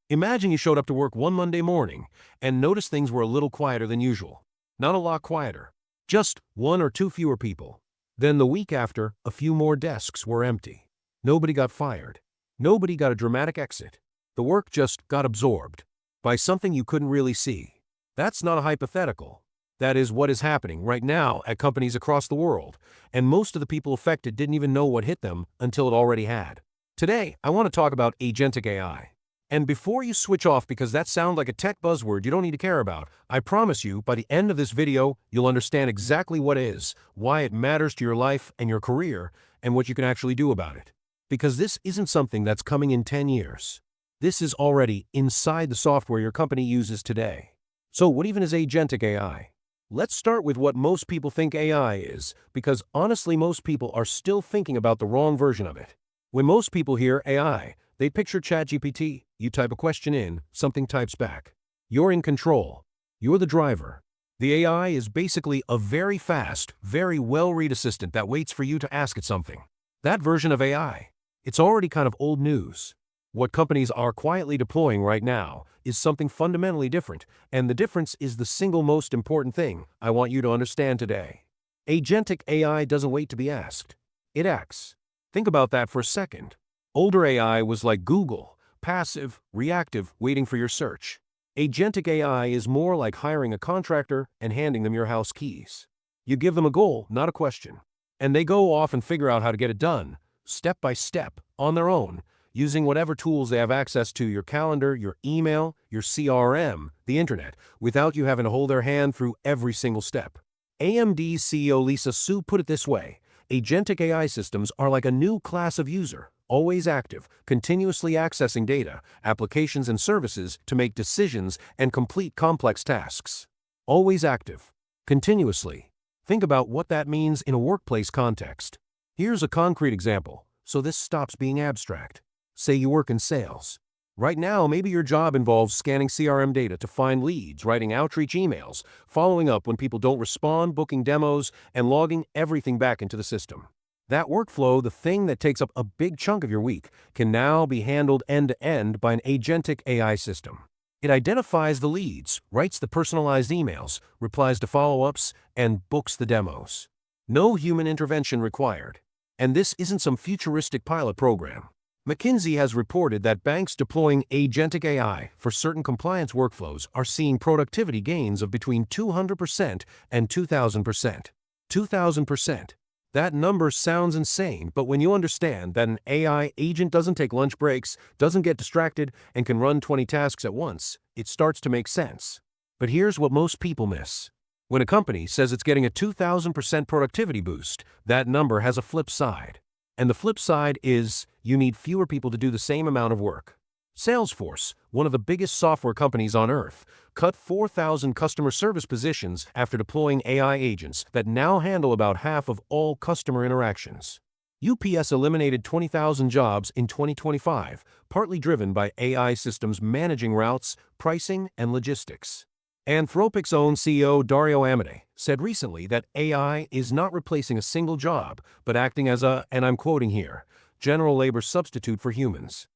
Imagine you showed up to work one Monday morning and noticed things were a little quieter than usual. Not a lot quieter. Just one or two fewer people. Then the week after, a few more desks were empty. Nobody got fired. Nobody got a dramatic exit. The work just got absorbed by something you couldn't really see. That's not a hypothetical. That is what is happening right now at companies across the world, and most of the people affected didn't even know what hit them until it already had. Today, I want to talk about Agentic AI. And before you switch off because that sounds like a tech buzzword you don't need to care about, I promise you, by the end of this video, you'll understand exactly what it is, why it matters to your life and your career, and what you can actually do about it. Because this isn't something that's coming in 10 years. This is already inside the software your company uses today. So what even is Agentic AI? Let's start with what most people think AI is, because honestly most people are still thinking about the wrong version of it. When most people hear AI, they picture ChatGPT. You type a question in, something types back. You're in control. You're the driver. The AI is basically a very fast, very well-read assistant that waits for you to ask it something. That version of AI, it's already kind of old news. What companies are quietly deploying right now is something fundamentally different, and the difference is the single most important thing I want you to understand today. Agentic AI doesn't wait to be asked. It acts. Think about that for a second. Older AI was like Google, passive, reactive, waiting for your search. Agentic AI is more like hiring a contractor and handing them your house keys. You give them a goal, not a question. And they go off and figure out how to get it done, step by step, on their own, using whatever tools they have access to, your calendar, your email, your CRM, the internet, without you having to hold their hand through every single step. AMD's CEO Lisa Su put it this way: Agentic AI systems are like a new class of user, always active, continuously accessing data, applications and services to make decisions and complete complex tasks. Always active. Continuously. Think about what that means in a workplace context. Here's a concrete example, so this stops being abstract. Say you work in sales. Right now, maybe your job involves scanning CRM data to find leads, writing outreach emails, following up when people don't respond, booking demos, and logging everything back into the system. That workflow, the thing that takes up a big chunk of your week, can now be handled end-to-end by an agentic AI system. It identifies the leads, writes the personalized emails, replies to follow-ups, and books the demos. No human intervention required. And this isn't some futuristic pilot program. McKinsey has reported that banks deploying agentic AI for certain compliance workflows are seeing productivity gains of between 200% and 2,000%. 2,000%. That number sounds insane, but when you understand that an AI agent doesn't take lunch breaks, doesn't get distracted, and can run 20 tasks at once, it starts to make sense. But here's what most people miss. When a company says it's getting a 2,000% productivity boost, that number has a flip side. And the flip side is, you need fewer people to do the same amount of work. Salesforce, one of the biggest software companies on earth, cut 4,000 customer service positions after deploying AI agents that now handle about half of all customer interactions. UPS eliminated 20,000 jobs in 2025, partly driven by AI systems managing routes, pricing, and logistics. Anthropic's own CEO Dario Amodei said recently that AI is not replacing a single job, but acting as a, and I'm quoting here, general labor substitute for humans.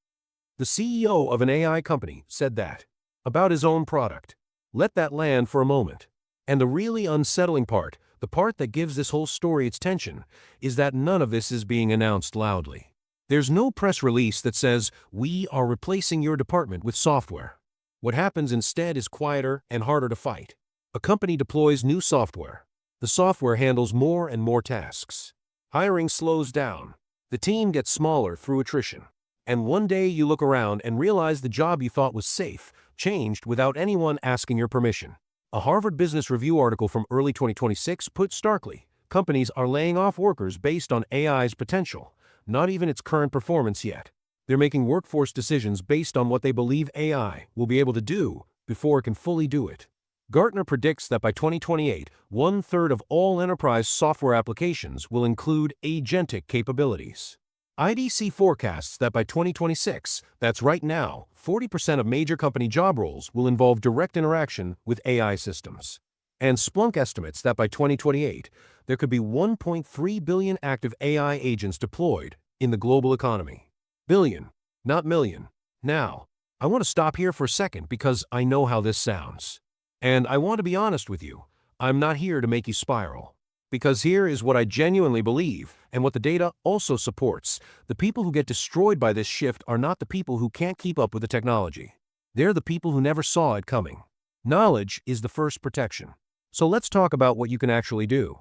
The CEO of an AI company said that about his own product. Let that land for a moment. And the really unsettling part, the part that gives this whole story its tension, is that none of this is being announced loudly. There's no press release that says, "We are replacing your department with software." What happens instead is quieter and harder to fight. A company deploys new software. The software handles more and more tasks. Hiring slows down. The team gets smaller through attrition. And one day you look around and realize the job you thought was safe changed without anyone asking your permission. A Harvard Business Review article from early 2026 put starkly, companies are laying off workers based on AI's potential, not even its current performance yet. They're making workforce decisions based on what they believe AI will be able to do before it can fully do it. Gartner predicts that by 2028, 1/3 of all enterprise software applications will include agentic capabilities. IDC forecasts that by 2026, that's right now, 40% of major company job roles will involve direct interaction with AI systems. And Splunk estimates that by 2028, there could be 1.3 billion active AI agents deployed in the global economy. Billion, not million. Now, I want to stop here for a second because I know how this sounds. And I want to be honest with you. I'm not here to make you spiral. Because here is what I genuinely believe, and what the data also supports. The people who get destroyed by this shift are not the people who can't keep up with the technology. They're the people who never saw it coming. Knowledge is the first protection. So let's talk about what you can actually do.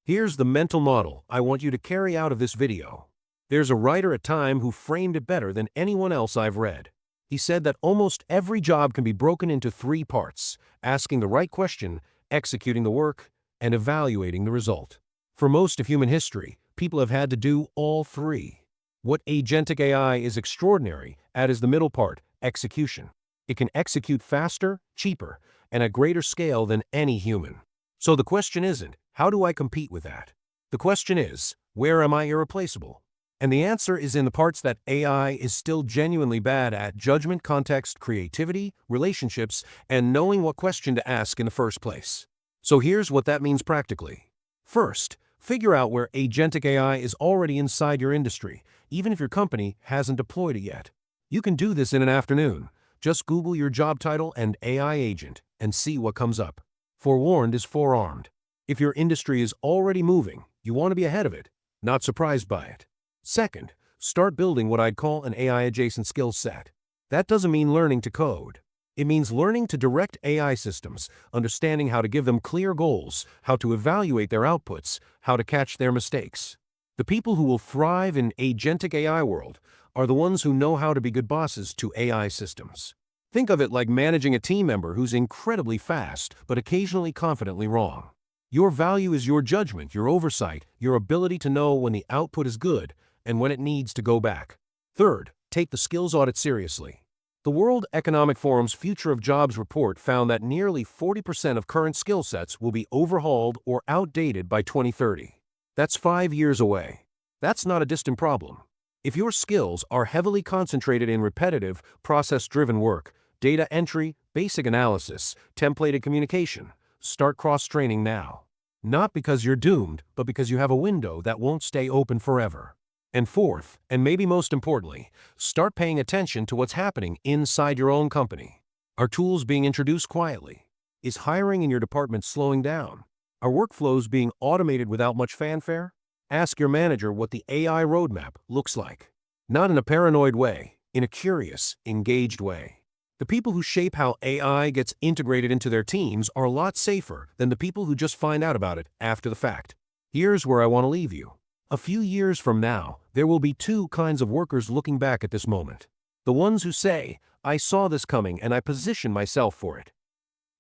Here's the mental model I want you to carry out of this video. There's a writer at Time who framed it better than anyone else I've read. He said that almost every job can be broken into 3 parts: asking the right question, executing the work, and evaluating the result. For most of human history, people have had to do all 3. What Agentic AI is extraordinary at is the middle part, execution. It can execute faster, cheaper, and at greater scale than any human. So the question isn't, how do I compete with that? The question is, where am I irreplaceable? And the answer is in the parts that AI is still genuinely bad at: judgment, context, creativity, relationships, and knowing what question to ask in the first place. So here's what that means practically. First, figure out where Agentic AI is already inside your industry, even if your company hasn't deployed it yet. You can do this in an afternoon. Just Google your job title and AI agent and see what comes up. Forewarned is forearmed. If your industry is already moving, you want to be ahead of it, not surprised by it. Second, start building what I'd call an AI-adjacent skill set. That doesn't mean learning to code. It means learning to direct AI systems, understanding how to give them clear goals, how to evaluate their outputs, how to catch their mistakes. The people who will thrive in Agentic AI world are the ones who know how to be good bosses to AI systems. Think of it like managing a team member who's incredibly fast, but occasionally confidently wrong. Your value is your judgment, your oversight, your ability to know when the output is good and when it needs to go back. Third, take the skills audit seriously. The World Economic Forum's Future of Jobs report found that nearly 40% of current skill sets will be overhauled or outdated by 2030. That's 5 years away. That's not a distant problem. If your skills are heavily concentrated in repetitive, process-driven work, data entry, basic analysis, templated communication, start cross-training now. Not because you're doomed, but because you have a window that won't stay open forever. And fourth, and maybe most importantly, start paying attention to what's happening inside your own company. Are tools being introduced quietly? Is hiring in your department slowing down? Are workflows being automated without much fanfare? Ask your manager what the AI roadmap looks like. Not in a paranoid way, in a curious, engaged way. The people who shape how AI gets integrated into their teams are a lot safer than the people who just find out about it after the fact. Here's where I want to leave you. A few years from now, there will be 2 kinds of workers looking back at this moment. The ones who say, I saw this coming and I positioned myself for it.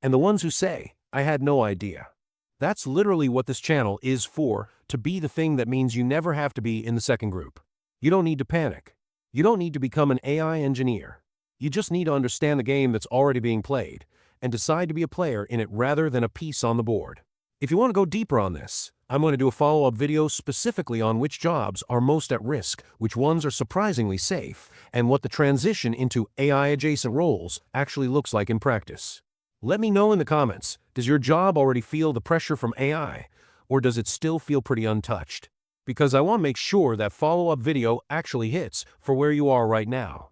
And the ones who say, I had no idea. That's literally what this channel is for, to be the thing that means you never have to be in the second group. You don't need to panic. You don't need to become an AI engineer. You just need to understand the game that's already being played and decide to be a player in it rather than a piece on the board. If you want to go deeper on this, I'm going to do a follow-up video specifically on which jobs are most at risk, which ones are surprisingly safe, and what the transition into AI-adjacent roles actually looks like in practice. Let me know in the comments, does your job already feel the pressure from AI, or does it still feel pretty untouched? Because I want to make sure that follow-up video actually hits for where you are right now.